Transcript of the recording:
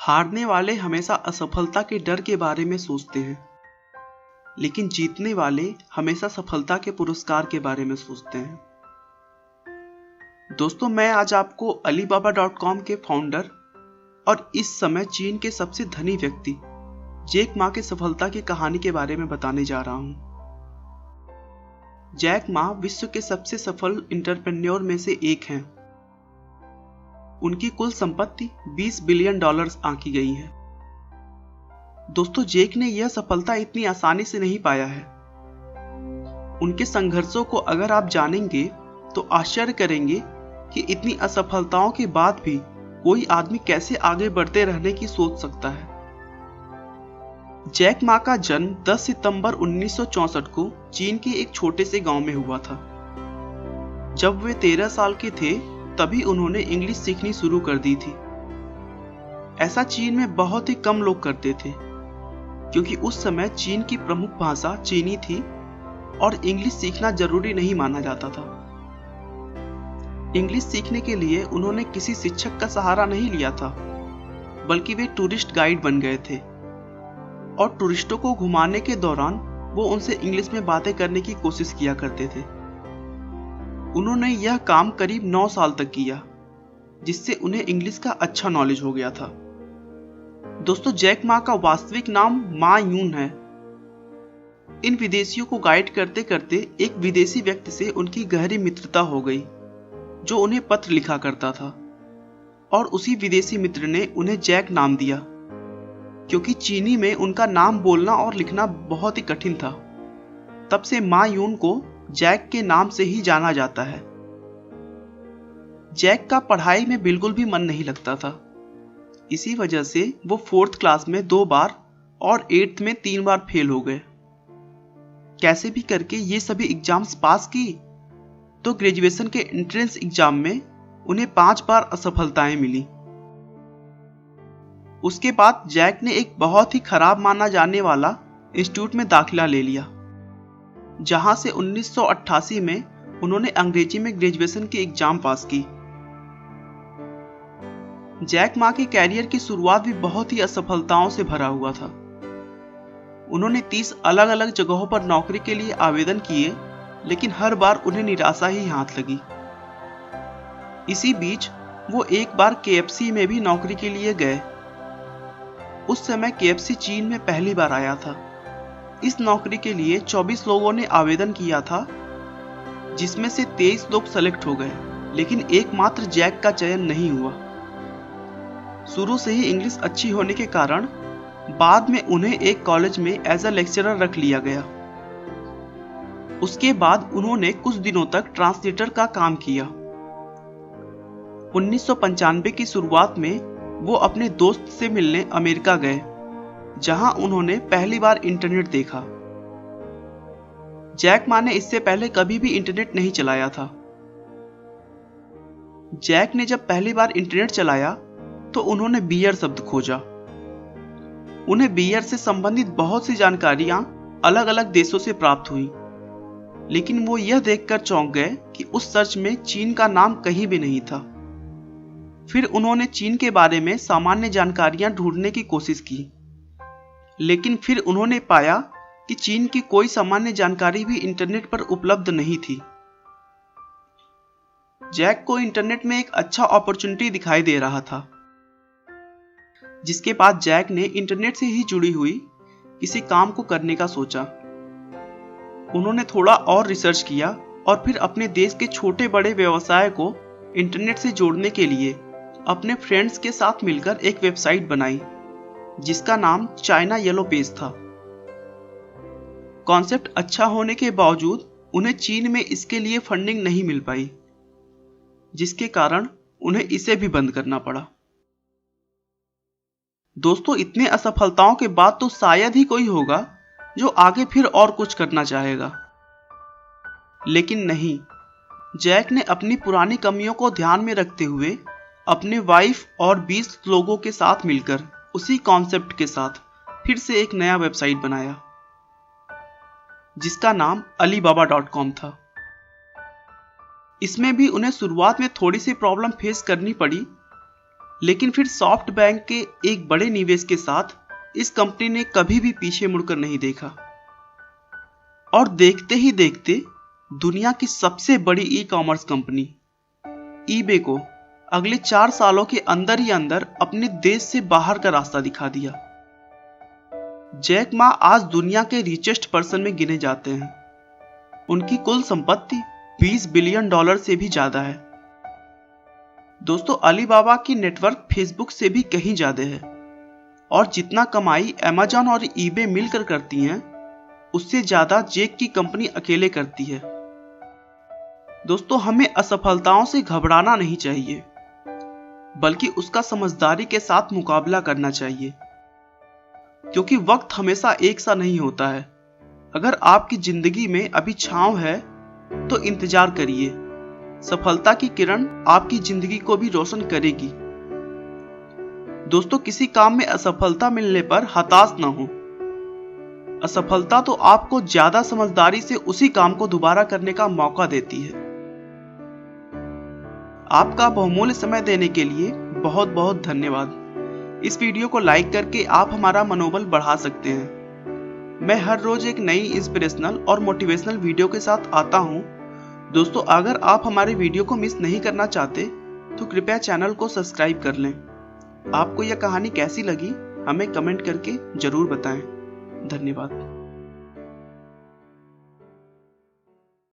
हारने वाले हमेशा असफलता के डर के बारे में सोचते हैं, लेकिन जीतने वाले हमेशा सफलता के पुरस्कार के बारे में सोचते हैं। दोस्तों, मैं आज आपको Alibaba.com के फाउंडर और इस समय चीन के सबसे धनी व्यक्ति जैक मा की सफलता की कहानी के बारे में बताने जा रहा हूं। जैक मा विश्व के सबसे सफल एंटरप्रेन्योर में से एक हैं। उनकी कुल संपत्ति $20 बिलियन आंकी गई है। दोस्तों, जैक ने यह सफलता इतनी आसानी से नहीं पाया है। उनके संघर्षों को अगर आप जानेंगे तो आश्चर्य करेंगे कि इतनी असफलताओं के बाद भी कोई आदमी कैसे आगे बढ़ते रहने की सोच सकता है। जैक मा का जन्म 10 सितंबर 1964 को चीन के एक छोटे से गांव में हुआ था। जब वे 13 साल के थे तभी उन्होंने इंग्लिश सीखनी शुरू कर दी थी। ऐसा चीन में बहुत ही कम लोग करते थे, क्योंकि उस समय चीन की प्रमुख भाषा चीनी थी और इंग्लिश सीखना जरूरी नहीं माना जाता था। इंग्लिश सीखने के लिए उन्होंने किसी शिक्षक का सहारा नहीं लिया था, बल्कि वे टूरिस्ट गाइड बन गए थे और टूरिस्टों को घुमाने के दौरान वो उनसे इंग्लिश में बातें करने की कोशिश किया करते थे। उन्होंने यह काम करीब 9 साल तक किया, जिससे उन्हें इंग्लिश का अच्छा नॉलेज हो गया था। दोस्तों, जैक मा का वास्तविक नाम मा यून है। इन विदेशियों को गाइड करते करते एक विदेशी व्यक्ति से उनकी गहरी मित्रता हो गई, जो उन्हें पत्र लिखा करता था, और उसी विदेशी मित्र ने उन्हें जैक नाम दिया, क्योंकि चीनी में उनका नाम बोलना और लिखना बहुत ही कठिन था। तब से मा यून को जैक के नाम से ही जाना जाता है। जैक का पढ़ाई में बिल्कुल भी मन नहीं लगता था। इसी वजह से वो 4th क्लास में 2 बार और 8th में 3 बार फेल हो गए। कैसे भी करके ये सभी एग्जाम्स पास की तो ग्रेजुएशन के एंट्रेंस एग्जाम में उन्हें 5 बार असफलताएं मिली। उसके बाद जैक ने एक बहुत ही खराब माना जाने वाला इंस्टीट्यूट में दाखिला ले लिया, जहां से 1988 में उन्होंने अंग्रेजी में ग्रेजुएशन की एग्जाम पास की। जैक मा के कैरियर की शुरुआत भी बहुत ही असफलताओं से भरा हुआ था। उन्होंने 30 अलग अलग जगहों पर नौकरी के लिए आवेदन किए, लेकिन हर बार उन्हें निराशा ही हाथ लगी। इसी बीच वो एक बार KFC में भी नौकरी के लिए गए। उस समय KFC चीन में पहली बार आया था। इस नौकरी के लिए 24 लोगों ने आवेदन किया था, जिसमें से 23 लोग सेलेक्ट हो गए, लेकिन एकमात्र जैक का चयन नहीं हुआ। शुरू से ही इंग्लिश अच्छी होने के कारण बाद में उन्हें एक कॉलेज में एज अ लेक्चरर रख लिया गया। उसके बाद उन्होंने कुछ दिनों तक ट्रांसलेटर का काम किया। 1995 की शुरुआत में वो अपने दोस्त से मिलने अमेरिका गए, जहां उन्होंने पहली बार इंटरनेट देखा। जैक मा ने इससे पहले कभी भी इंटरनेट नहीं चलाया था। जैक ने जब पहली बार इंटरनेट चलाया तो उन्होंने बियर शब्द खोजा। उन्हें बियर से संबंधित बहुत सी जानकारियां अलग अलग देशों से प्राप्त हुई, लेकिन वो यह देखकर चौंक गए कि उस सर्च में चीन का नाम कहीं भी नहीं था। फिर उन्होंने चीन के बारे में सामान्य जानकारियां ढूंढने की कोशिश की, लेकिन फिर उन्होंने पाया कि चीन की कोई सामान्य जानकारी भी इंटरनेट पर उपलब्ध नहीं थी। जैक को इंटरनेट में एक अच्छा अपॉर्चुनिटी दिखाई दे रहा था, जिसके बाद जैक ने इंटरनेट से ही जुड़ी हुई किसी काम को करने का सोचा। उन्होंने थोड़ा और रिसर्च किया और फिर अपने देश के छोटे बड़े व्यवसाय को इंटरनेट से जोड़ने के लिए अपने फ्रेंड्स के साथ मिलकर एक वेबसाइट बनाई, जिसका नाम चाइना येलो पेज था। कॉन्सेप्ट अच्छा होने के बावजूद उन्हें चीन में इसके लिए फंडिंग नहीं मिल पाई, जिसके कारण उन्हें इसे भी बंद करना पड़ा। दोस्तों, इतने असफलताओं के बाद तो शायद ही कोई होगा जो आगे फिर और कुछ करना चाहेगा, लेकिन नहीं। जैक ने अपनी पुरानी कमियों को ध्यान में रखते हुए अपने वाइफ और 20 लोगों के साथ मिलकर उसी कॉन्सेप्ट के साथ फिर से एक नया वेबसाइट बनाया, जिसका नाम Alibaba.com था। इसमें भी उन्हें शुरुआत में थोड़ी सी प्रॉब्लम फेस करनी पड़ी, लेकिन फिर सॉफ्ट बैंक के एक बड़े निवेश के साथ इस कंपनी ने कभी भी पीछे मुड़कर नहीं देखा और देखते ही देखते दुनिया की सबसे बड़ी ई कॉमर्स कंपनी ईबे को अगले 4 सालों के अंदर ही अंदर अपने देश से बाहर का रास्ता दिखा दिया। जैक मा आज दुनिया के रिचेस्ट पर्सन में गिने जाते हैं। उनकी कुल संपत्ति $20 बिलियन से भी ज्यादा है। दोस्तों, अलीबाबा की नेटवर्क फेसबुक से भी कहीं ज्यादा है और जितना कमाई अमेजॉन और ईबे मिलकर करती हैं, उससे ज्यादा जैक की कंपनी अकेले करती है। दोस्तों, हमें असफलताओं से घबराना नहीं चाहिए, बल्कि उसका समझदारी के साथ मुकाबला करना चाहिए, क्योंकि वक्त हमेशा एक सा नहीं होता है। अगर आपकी जिंदगी में अभी छांव है तो इंतजार करिए, सफलता की किरण आपकी जिंदगी को भी रोशन करेगी। दोस्तों, किसी काम में असफलता मिलने पर हताश न हो। असफलता तो आपको ज्यादा समझदारी से उसी काम को दोबारा करने का मौका देती है। आपका बहुमूल्य समय देने के लिए बहुत बहुत धन्यवाद। इस वीडियो को लाइक करके आप हमारा मनोबल बढ़ा सकते हैं। मैं हर रोज एक नई इंस्पिरेशनल और मोटिवेशनल वीडियो के साथ आता हूं। दोस्तों, अगर आप हमारे वीडियो को मिस नहीं करना चाहते तो कृपया चैनल को सब्सक्राइब कर लें। आपको यह कहानी कैसी लगी हमें कमेंट करके जरूर बताएं। धन्यवाद।